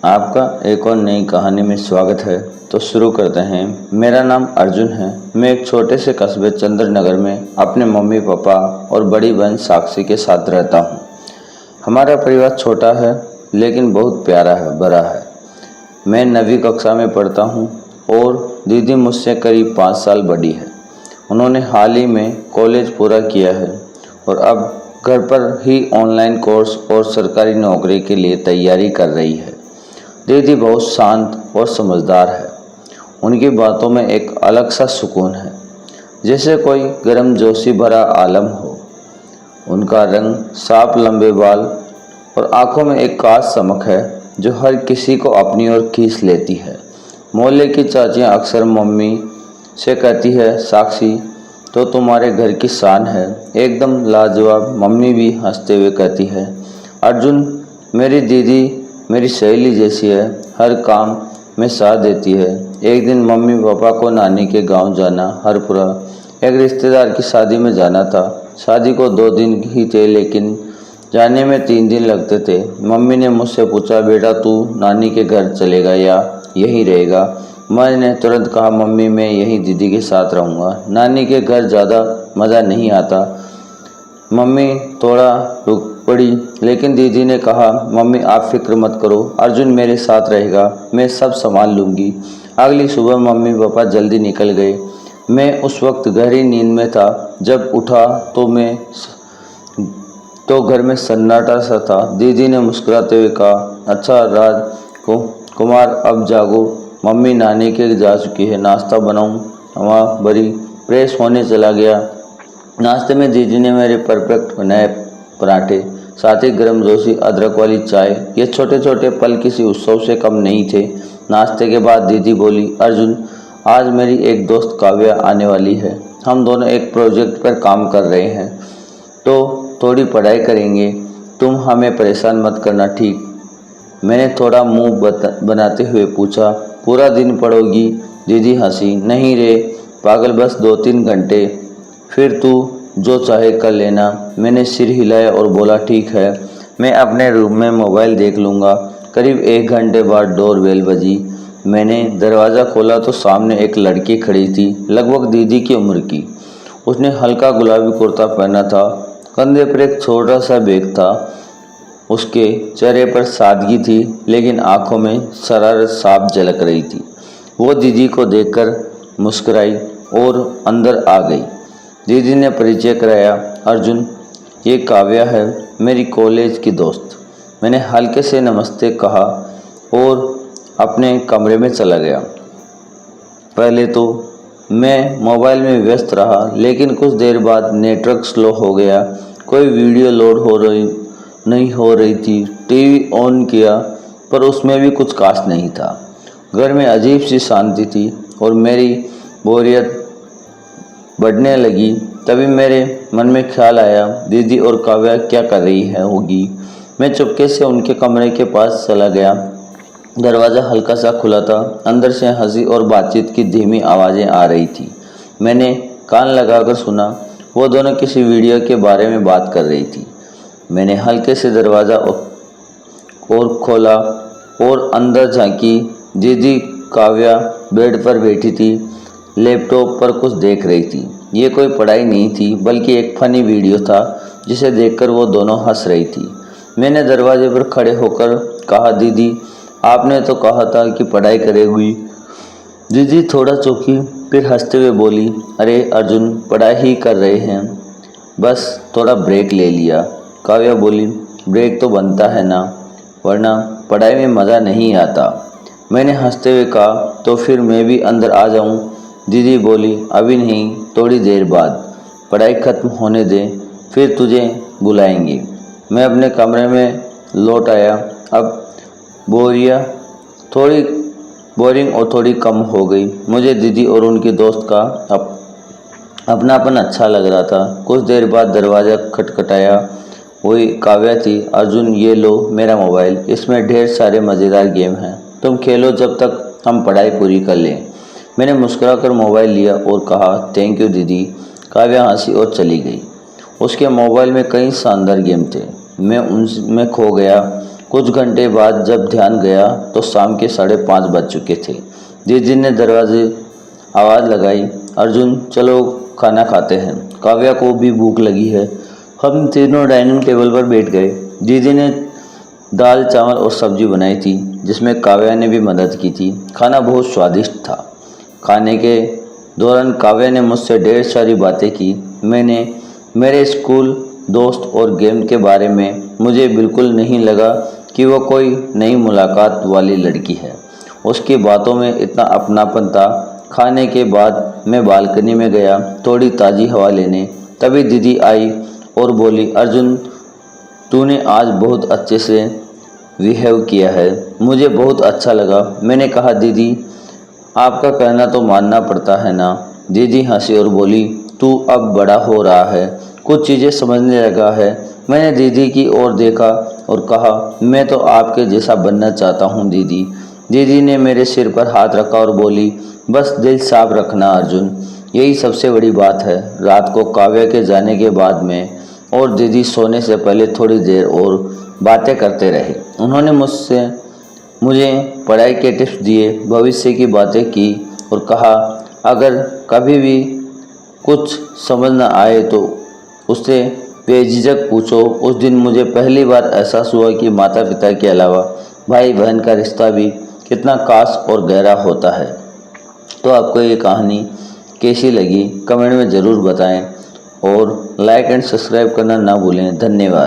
आपका एक और नई कहानी में स्वागत है। तो शुरू करते हैं। मेरा नाम अर्जुन है। मैं एक छोटे से कस्बे चंद्र नगर में अपने मम्मी पापा और बड़ी बहन साक्षी के साथ रहता हूँ। हमारा परिवार छोटा है लेकिन बहुत प्यारा है, बड़ा है। मैं 9वीं कक्षा में पढ़ता हूँ और दीदी मुझसे करीब 5 साल बड़ी है। उन्होंने हाल ही में कॉलेज पूरा किया है और अब घर पर ही ऑनलाइन कोर्स और सरकारी नौकरी के लिए तैयारी कर रही है। दीदी बहुत शांत और समझदार है। उनकी बातों में एक अलग सा सुकून है, जैसे कोई गर्मजोशी भरा आलम हो। उनका रंग साफ लंबे बाल और आंखों में एक खास चमक है जो हर किसी को अपनी ओर खींच लेती है। मोहल्ले की चाचियाँ अक्सर मम्मी से कहती है, साक्षी तो तुम्हारे घर की शान है, एकदम लाजवाब। मम्मी भी हंसते हुए कहती है, अर्जुन मेरी दीदी मेरी सहेली जैसी है, हर काम में साथ देती है। एक दिन मम्मी पापा को नानी के गांव जाना हर पूरा एक रिश्तेदार की शादी में जाना था। शादी को 2 दिन ही थे लेकिन जाने में 3 दिन लगते थे। मम्मी ने मुझसे पूछा, बेटा तू नानी के घर चलेगा या यहीं रहेगा? मैंने तुरंत कहा, मम्मी मैं यहीं दीदी के साथ रहूँगा। नानी के घर ज़्यादा मज़ा नहीं आता। मम्मी थोड़ा रुक पड़ी लेकिन दीदी ने कहा, मम्मी आप फिक्र मत करो, अर्जुन मेरे साथ रहेगा, मैं सब संभाल लूँगी। अगली सुबह मम्मी पापा जल्दी निकल गए। मैं उस वक्त गहरी नींद में था। जब उठा तो घर में सन्नाटा सा था। दीदी ने मुस्कुराते हुए कहा, अच्छा कुमार अब जागो, मम्मी नानी के जा चुकी है, नाश्ता बनाऊँ? वहाँ बड़ी फ्रेश होने चला गया। नाश्ते में दीदी ने मेरे परफेक्ट बनाए पराठे, साथ ही गर्मजोशी अदरक वाली चाय। ये छोटे छोटे पल किसी उत्सव से कम नहीं थे। नाश्ते के बाद दीदी बोली, अर्जुन आज मेरी एक दोस्त काव्या आने वाली है, हम दोनों एक प्रोजेक्ट पर काम कर रहे हैं तो थोड़ी पढ़ाई करेंगे, तुम हमें परेशान मत करना, ठीक? मैंने थोड़ा मुंह बनाते हुए पूछा, पूरा दिन पढ़ोगी? दीदी हंसी, नहीं रे पागल, बस 2-3 घंटे, फिर तू जो चाहे कर लेना। मैंने सिर हिलाया और बोला, ठीक है, मैं अपने रूम में मोबाइल देख लूँगा। करीब 1 घंटे बाद डोरबेल बजी। मैंने दरवाज़ा खोला तो सामने एक लड़की खड़ी थी, लगभग दीदी की उम्र की। उसने हल्का गुलाबी कुर्ता पहना था, कंधे पर एक छोटा सा बैग था। उसके चेहरे पर सादगी थी लेकिन आंखों में शरारत साफ झलक रही थी। वो दीदी को देखकर मुस्कुराई और अंदर आ गई। दीदी ने परिचय कराया, अर्जुन ये काव्या है, मेरी कॉलेज की दोस्त। मैंने हल्के से नमस्ते कहा और अपने कमरे में चला गया। पहले तो मैं मोबाइल में व्यस्त रहा लेकिन कुछ देर बाद नेटवर्क स्लो हो गया, कोई वीडियो लोड नहीं हो रही थी। टीवी ऑन किया पर उसमें भी कुछ खास नहीं था। घर में अजीब सी शांति थी और मेरी बोरियत बढ़ने लगी। तभी मेरे मन में ख्याल आया, दीदी और काव्या क्या कर रही है होगी। मैं चुपके से उनके कमरे के पास चला गया। दरवाज़ा हल्का सा खुला था, अंदर से हंसी और बातचीत की धीमी आवाज़ें आ रही थी। मैंने कान लगाकर सुना, वो दोनों किसी वीडियो के बारे में बात कर रही थी। मैंने हल्के से दरवाज़ा और खोला और अंदर झांकी। दीदी काव्या बेड पर बैठी थी, लैपटॉप पर कुछ देख रही थी। ये कोई पढ़ाई नहीं थी बल्कि एक फनी वीडियो था जिसे देखकर वो दोनों हंस रही थी। मैंने दरवाजे पर खड़े होकर कहा, दीदी आपने तो कहा था कि पढ़ाई करेगी। दीदी थोड़ा चौंकी, फिर हंसते हुए बोली, अरे अर्जुन पढ़ाई ही कर रहे हैं, बस थोड़ा ब्रेक ले लिया। काव्या बोली, ब्रेक तो बनता है ना, वरना पढ़ाई में मज़ा नहीं आता। मैंने हंसते हुए कहा, तो फिर मैं भी अंदर आ जाऊं? दीदी बोली, अभी नहीं, थोड़ी देर बाद, पढ़ाई खत्म होने दे, फिर तुझे बुलाएंगे। मैं अपने कमरे में लौट आया। अब बोरिंग और थोड़ी कम हो गई। मुझे दीदी और उनकी दोस्त का अपनापन अच्छा लग रहा था। कुछ देर बाद दरवाज़ा खटखटाया। वही काव्या थी। अर्जुन ये लो मेरा मोबाइल, इसमें ढेर सारे मज़ेदार गेम हैं, तुम खेलो जब तक हम पढ़ाई पूरी कर लें। मैंने मुस्कुराकर मोबाइल लिया और कहा, थैंक यू दीदी। काव्या हंसी और चली गई। उसके मोबाइल में कई शानदार गेम थे, मैं उनमें खो गया। कुछ घंटे बाद जब ध्यान गया तो शाम के 5:30 बज चुके थे। दीदी ने दरवाजे आवाज़ लगाई, अर्जुन चलो खाना खाते हैं। काव्या को भी भूख लगी है। हम तीनों डाइनिंग टेबल पर बैठ गए। दीदी ने दाल चावल और सब्जी बनाई थी, जिसमें काव्या ने भी मदद की थी। खाना बहुत स्वादिष्ट था। खाने के दौरान काव्या ने मुझसे ढेर सारी बातें की। मैंने मेरे स्कूल दोस्त और गेम के बारे में मुझे बिल्कुल नहीं लगा कि वो कोई नई मुलाकात वाली लड़की है। उसकी बातों में इतना अपनापन था। खाने के बाद मैं बालकनी में गया थोड़ी ताज़ी हवा लेने। तभी दीदी आई और बोली, अर्जुन तूने आज बहुत अच्छे से बिहेव किया है, मुझे बहुत अच्छा लगा। मैंने कहा, दीदी आपका कहना तो मानना पड़ता है ना। दीदी हंसी और बोली, तू अब बड़ा हो रहा है, कुछ चीज़ें समझने लगा है। मैंने दीदी की ओर देखा और कहा, मैं तो आपके जैसा बनना चाहता हूँ दीदी। दीदी ने मेरे सिर पर हाथ रखा और बोली, बस दिल साफ रखना अर्जुन, यही सबसे बड़ी बात है। रात को काव्या के जाने के बाद में और दीदी सोने से पहले थोड़ी देर और बातें करते रहे। उन्होंने मुझे पढ़ाई के टिप्स दिए, भविष्य की बातें की और कहा, अगर कभी भी कुछ समझ न आए तो उससे बेझिझक पूछो। उस दिन मुझे पहली बार एहसास हुआ कि माता पिता के अलावा भाई बहन का रिश्ता भी कितना खास और गहरा होता है। तो आपको ये कहानी कैसी लगी कमेंट में ज़रूर बताएं और लाइक एंड सब्सक्राइब करना ना भूलें। धन्यवाद।